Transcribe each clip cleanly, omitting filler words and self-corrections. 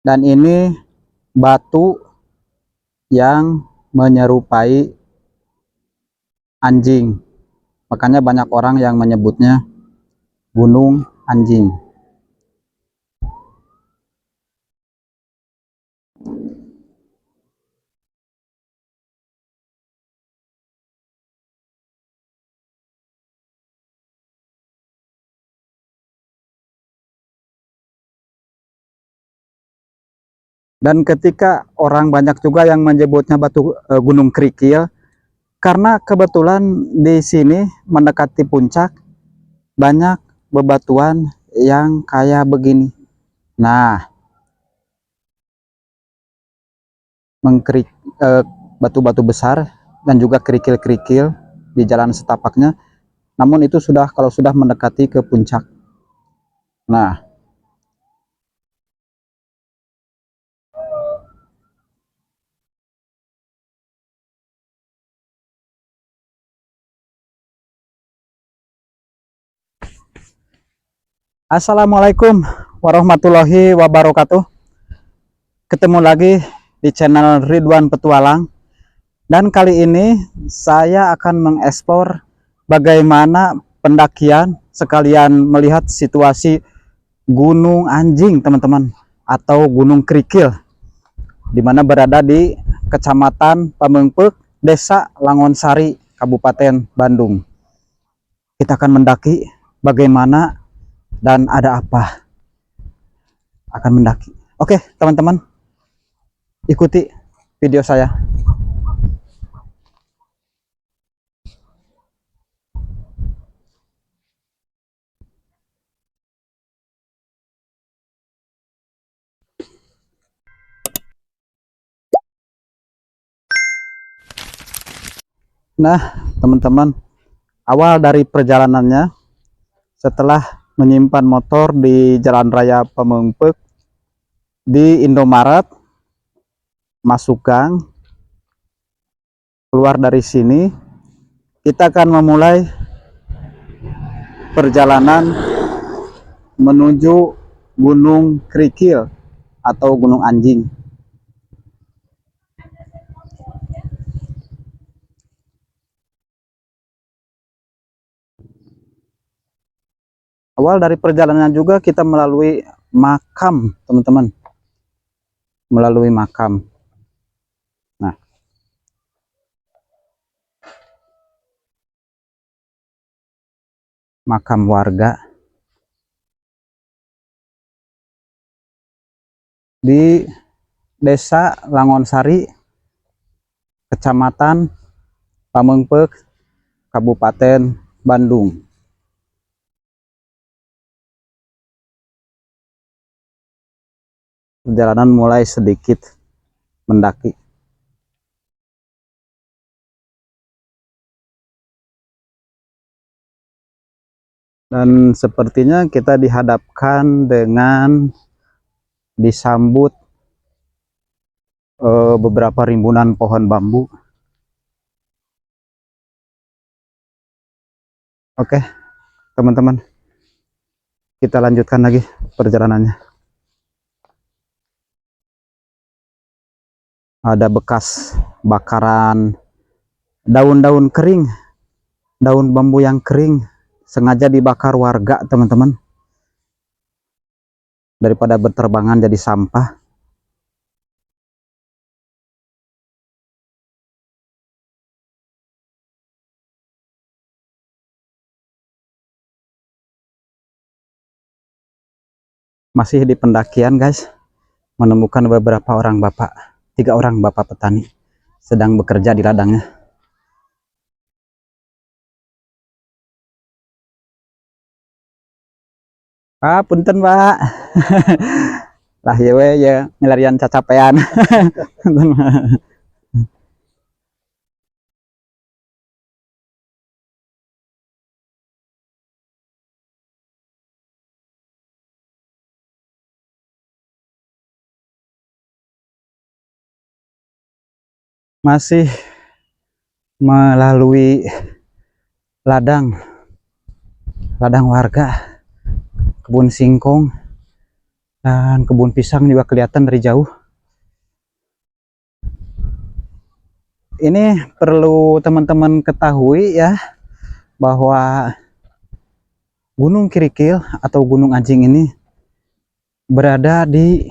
Dan ini batu yang menyerupai anjing. Makanya banyak orang yang menyebutnya Gunung Anjing. Dan ketika orang banyak juga yang menyebutnya Gunung Kerikil, karena kebetulan di sini mendekati puncak banyak bebatuan yang kayak begini. Nah, mengkerik batu-batu besar dan juga kerikil-kerikil di jalan setapaknya. Namun itu sudah kalau sudah mendekati ke puncak. Nah, Assalamualaikum warahmatullahi wabarakatuh. Ketemu lagi di channel Ridwan Petualang. Dan kali ini saya akan mengeksplor bagaimana pendakian sekalian melihat situasi Gunung Anjing, teman-teman, atau Gunung Kerikil, di mana berada di Kecamatan Pamengpeuk, Desa Langonsari, Kabupaten Bandung. Kita akan mendaki bagaimana dan ada apa, akan mendaki. Oke teman-teman, ikuti video saya. Nah teman-teman, awal dari perjalanannya, setelah menyimpan motor di Jalan Raya Pamengpeuk, di Indomaret, masuk gang, keluar dari sini, kita akan memulai perjalanan menuju Gunung Kerikil atau Gunung Anjing. Awal dari perjalanan juga kita melalui makam, teman-teman, melalui makam. Nah, makam warga di Desa Langonsari, Kecamatan Pamengpeuk, Kabupaten Bandung. Perjalanan mulai sedikit mendaki. Dan sepertinya kita dihadapkan dengan disambut beberapa rimbunan pohon bambu. Oke teman-teman, kita lanjutkan lagi perjalanannya. Ada bekas bakaran daun-daun kering, daun bambu yang kering, sengaja dibakar warga, teman-teman, daripada berterbangan jadi sampah. Masih di pendakian guys, menemukan beberapa orang bapak, 3 orang bapak petani sedang bekerja di ladangnya. Punten Pak. Lah ya we ya ngelarian cacapean. Masih melalui ladang warga, kebun singkong, dan kebun pisang juga kelihatan dari jauh. Ini perlu teman-teman ketahui ya, bahwa Gunung Kirikil atau Gunung Anjing ini berada di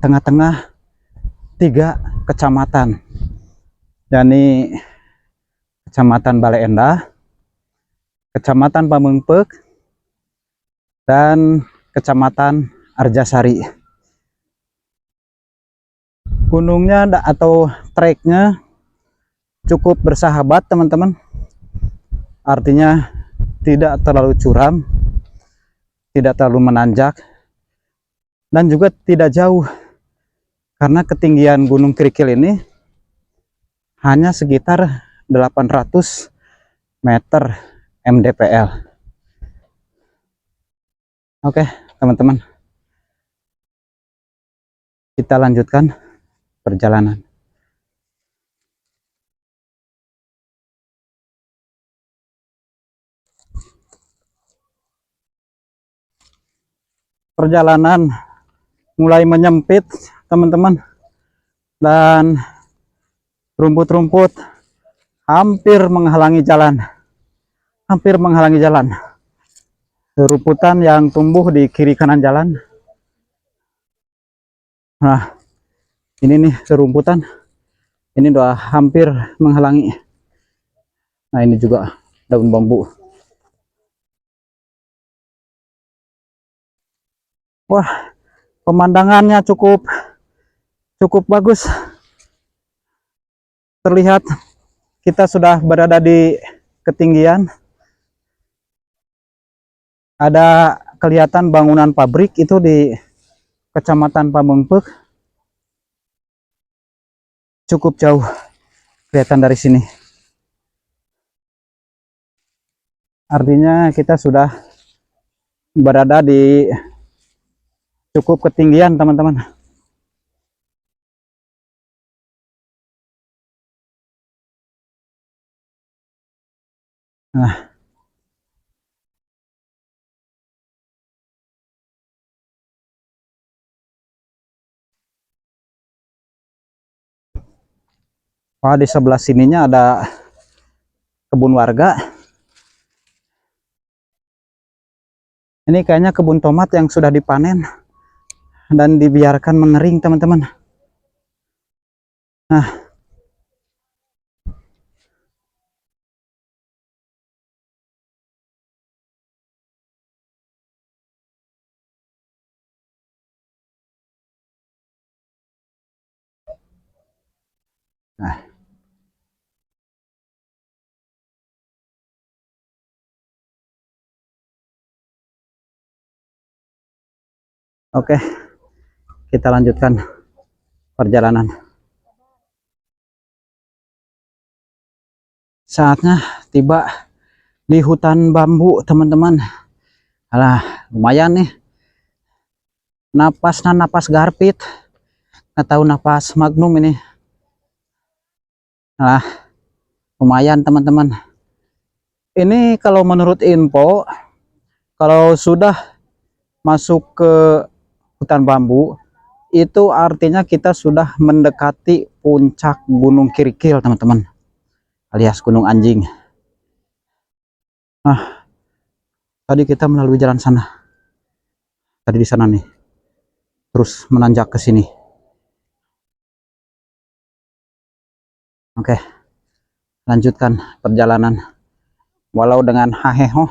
tengah-tengah 3 kecamatan, yakni Kecamatan Bale Endah, Kecamatan Pamengpeuk, dan Kecamatan Arjasari. Gunungnya atau treknya cukup bersahabat teman-teman, artinya tidak terlalu curam, tidak terlalu menanjak, dan juga tidak jauh, karena ketinggian Gunung Kirikil ini hanya sekitar 800 meter mdpl. Oke teman-teman, kita lanjutkan perjalanan. Perjalanan mulai menyempit teman-teman, dan rumput-rumput hampir menghalangi jalan, rumputan yang tumbuh di kiri kanan jalan. Nah, ini nih serumputan, ini udah hampir menghalangi. Nah, ini juga daun bambu. Wah, pemandangannya cukup bagus. Terlihat kita sudah berada di ketinggian. Ada kelihatan bangunan pabrik itu di Kecamatan Pamengpeuk. Cukup jauh kelihatan dari sini. Artinya kita sudah berada di cukup ketinggian teman-teman. Nah, wah, di sebelah sininya ada kebun warga. Ini kayaknya kebun tomat yang sudah dipanen dan dibiarkan mengering teman-teman. Nah, oke, kita lanjutkan perjalanan. Saatnya tiba di hutan bambu teman-teman. Alah, lumayan nih. Napas garpit, nggak tahu napas magnum ini. Nah, lumayan teman-teman. Ini kalau menurut info, kalau sudah masuk ke hutan bambu, itu artinya kita sudah mendekati puncak Gunung Kirikil teman-teman, alias Gunung Anjing. Nah, tadi kita melalui jalan sana, tadi di sana nih, terus menanjak ke sini. Oke, lanjutkan perjalanan walau dengan haheho.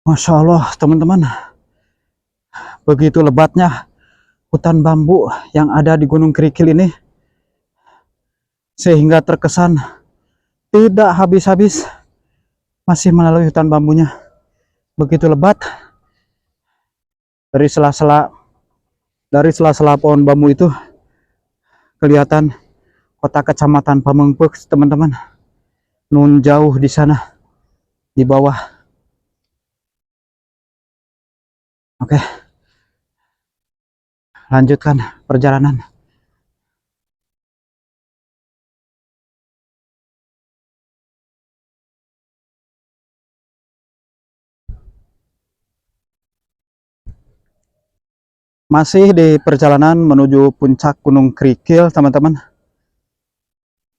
Masya Allah teman-teman, begitu lebatnya hutan bambu yang ada di Gunung Kirikil ini, sehingga terkesan tidak habis-habis masih melalui hutan bambunya. Begitu lebat, dari sela-sela pohon bambu itu kelihatan kota Kecamatan Pamengpeuk teman-teman, nun jauh di sana di bawah. Oke, lanjutkan perjalanan. Masih di perjalanan menuju puncak Gunung Krikil, teman-teman.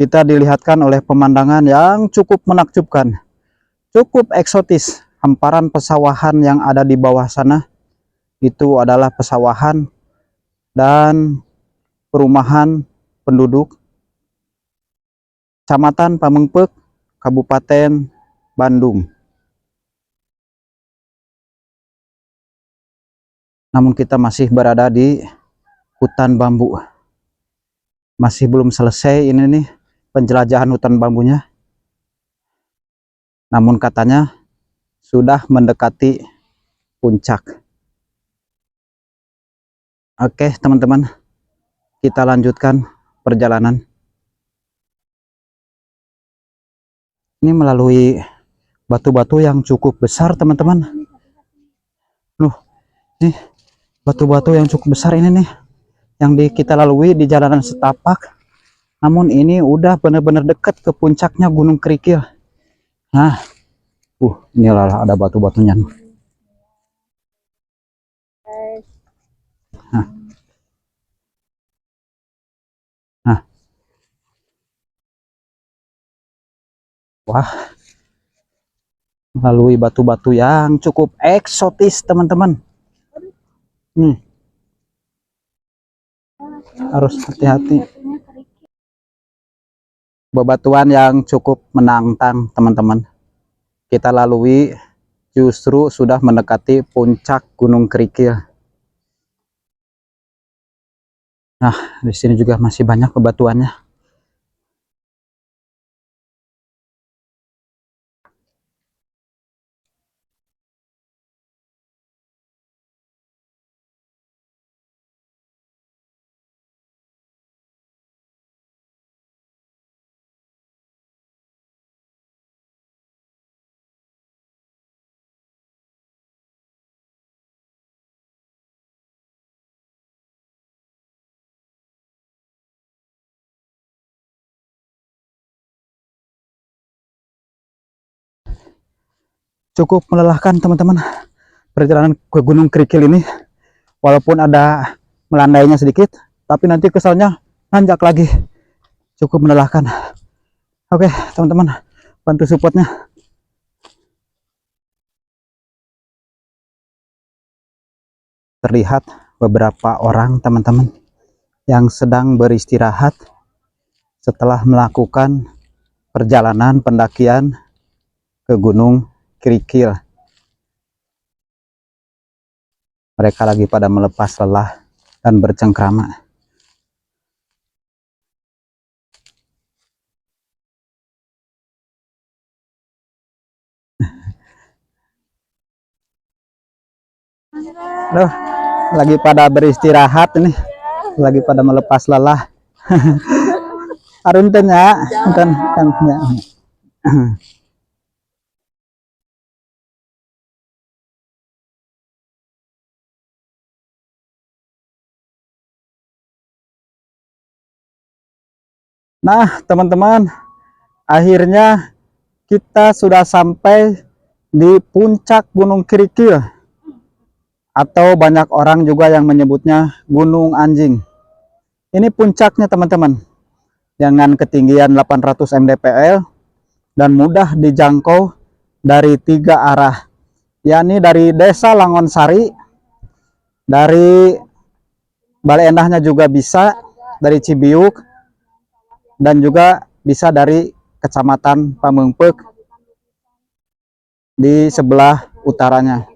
Kita dilihatkan oleh pemandangan yang cukup menakjubkan, cukup eksotis. Hamparan pesawahan yang ada di bawah sana itu adalah pesawahan dan perumahan penduduk Kecamatan Pamengpeuk, Kabupaten Bandung. Namun kita masih berada di hutan bambu. Masih belum selesai ini nih penjelajahan hutan bambunya. Namun katanya sudah mendekati puncak. Oke, teman-teman, kita lanjutkan perjalanan. Ini melalui batu-batu yang cukup besar, teman-teman. Loh, nih batu-batu yang cukup besar ini nih yang kita lalui di jalanan setapak. Namun ini udah benar-benar dekat ke puncaknya Gunung Krikil. Nah, inilah ada batu-batunya. Nah, nah, wah, melalui batu-batu yang cukup eksotis, teman-teman. Harus hati-hati. Bebatuan yang cukup menantang, teman-teman. Kita lalui justru sudah mendekati puncak Gunung Krikil. Nah, di sini juga masih banyak bebatuannya. Cukup melelahkan, teman-teman, perjalanan ke Gunung Krikil ini. Walaupun ada melandainya sedikit, tapi nanti kesalnya nanjak lagi. Cukup melelahkan. Oke, teman-teman, bantu supportnya. Terlihat beberapa orang, teman-teman, yang sedang beristirahat setelah melakukan perjalanan pendakian ke Gunung Krikil. Mereka lagi pada melepas lelah dan bercengkrama. Loh, lagi pada beristirahat ini, lagi pada melepas lelah. Arunten ya, kan ya. Nah, teman-teman, akhirnya kita sudah sampai di puncak Gunung Krikil, atau banyak orang juga yang menyebutnya Gunung Anjing. Ini puncaknya, teman-teman, dengan ketinggian 800 mdpl dan mudah dijangkau dari 3 arah, yakni dari Desa Langonsari, dari Bale Endahnya juga bisa, dari Cibiuk, dan juga bisa dari Kecamatan Pamengpeuk di sebelah utaranya.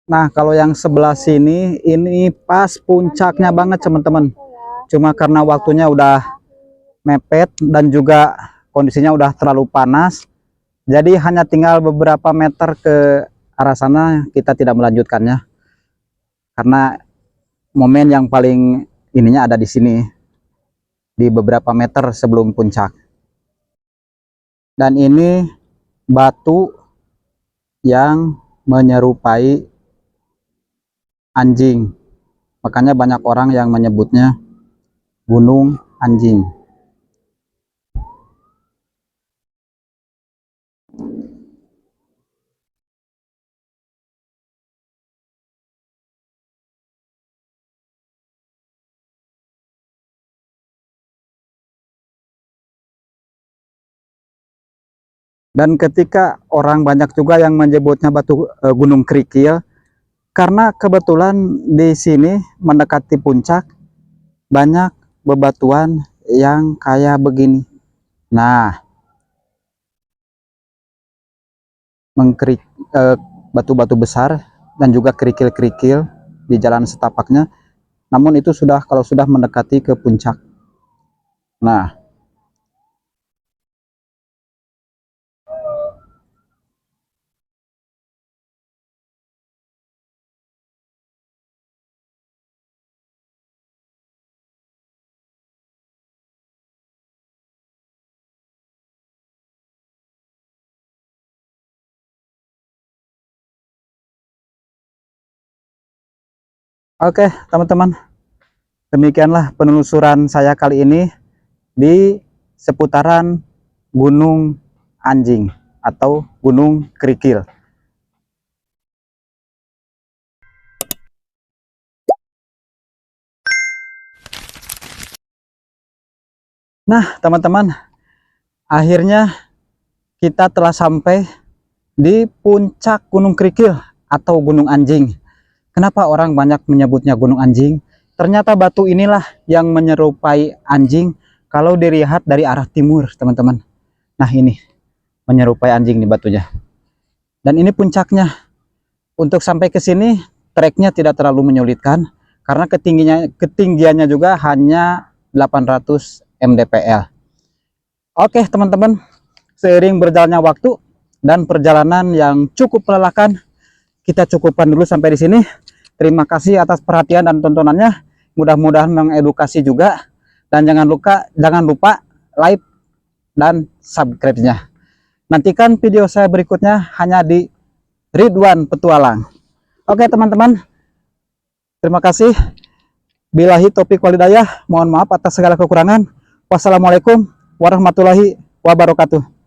Nah, kalau yang sebelah sini ini pas puncaknya banget, teman-teman. Cuma karena waktunya udah mepet dan juga kondisinya udah terlalu panas, jadi hanya tinggal beberapa meter ke arah sana, kita tidak melanjutkannya karena momen yang paling ininya ada di sini, di beberapa meter sebelum puncak. Dan ini batu yang menyerupai anjing, makanya banyak orang yang menyebutnya Gunung Anjing. Dan ketika orang banyak juga yang menyebutnya Gunung Kerikil, karena kebetulan di sini mendekati puncak banyak bebatuan yang kayak begini. Nah, batu-batu besar dan juga kerikil-kerikil di jalan setapaknya. Namun itu sudah kalau sudah mendekati ke puncak. Nah, oke teman-teman, demikianlah penelusuran saya kali ini di seputaran Gunung Anjing atau Gunung Kerikil. Nah teman-teman, akhirnya kita telah sampai di puncak Gunung Kerikil atau Gunung Anjing. Kenapa orang banyak menyebutnya Gunung Anjing? Ternyata batu inilah yang menyerupai anjing kalau dilihat dari arah timur, teman-teman. Nah, ini menyerupai anjing nih batunya. Dan ini puncaknya. Untuk sampai ke sini, treknya tidak terlalu menyulitkan karena ketinggiannya juga hanya 800 mdpl. Oke, teman-teman. Seiring berjalannya waktu dan perjalanan yang cukup melelahkan, kita cukupkan dulu sampai di sini. Terima kasih atas perhatian dan tontonannya. Mudah-mudahan mengedukasi juga. Dan jangan lupa like dan subscribe-nya. Nantikan video saya berikutnya hanya di Ridwan Petualang. Oke teman-teman. Terima kasih. Billahi taufiq walhidayah. Mohon maaf atas segala kekurangan. Wassalamualaikum warahmatullahi wabarakatuh.